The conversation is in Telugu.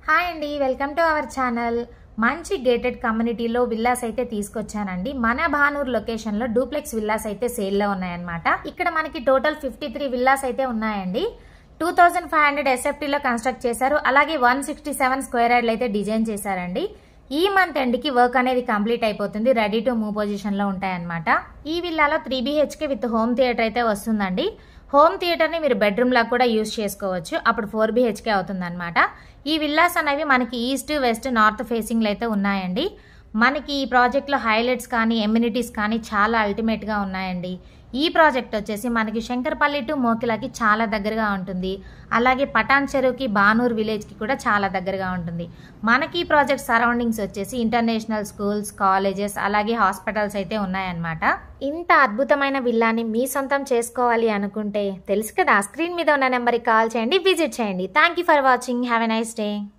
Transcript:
హాయ్ అండి, వెల్కమ్ టు అవర్ ఛానల్. మంచి గేటెడ్ కమ్యూనిటీలో విల్లాస్ అయితే తీసుకొచ్చానండి. మన భానూర్ లొకేషన్ లో డూప్లెక్స్ విల్లాస్ అయితే సేల్ లో ఉన్నాయన్నమాట. ఇక్కడ మనకి టోటల్ 53 విల్లాస్ అయితే ఉన్నాయండి. 2500 SFT లో కన్స్ట్రక్ట్ చేశారు. అలాగే 167 స్క్వేర్ యార్డ్లు అయితే డిజైన్ చేశారండి. ఈ మంత్ ఎండ్ కి వర్క్ అనేది కంప్లీట్ అయిపోతుంది. రెడీ టు మూవ్ పొజిషన్ లో ఉంటాయన్నమాట. ఈ విల్లాలో 3 BHK విత్ హోమ్ థియేటర్ అయితే వస్తుందండి. హోమ్ థియేటర్ ని మీరు బెడ్రూమ్ లా కూడా యూజ్ చేసుకోవచ్చు. అప్పుడు 4 BHK అవుతుంది అనమాట. ఈ విల్లాస్ అనేవి మనకి ఈస్ట్ వెస్ట్ నార్త్ ఫేసింగ్ లో అయితే ఉన్నాయండి. మనకి ఈ ప్రాజెక్ట్ లో హైలైట్స్ కానీ ఎమ్యూనిటీస్ కానీ చాలా అల్టిమేట్ గా ఉన్నాయండి. ఈ ప్రాజెక్ట్ వచ్చేసి మనకి శంకర్పల్లి టు మోకిలాకి చాలా దగ్గరగా ఉంటుంది. అలాగే పటాన్ చెరువుకి బానూర్ విలేజ్ కి కూడా చాలా దగ్గరగా ఉంటుంది. మనకి ఈ ప్రాజెక్ట్ సరౌండింగ్స్ వచ్చేసి ఇంటర్నేషనల్ స్కూల్స్, కాలేజెస్, అలాగే హాస్పిటల్స్ అయితే ఉన్నాయన్నమాట. ఇంత అద్భుతమైన విల్లాని మీ సొంతం చేసుకోవాలి అనుకుంటే తెలుసు కదా, స్క్రీన్ మీద ఉన్న నెంబర్కి కాల్ చేయండి, విజిట్ చేయండి. Thank you for watching. Have a nice day.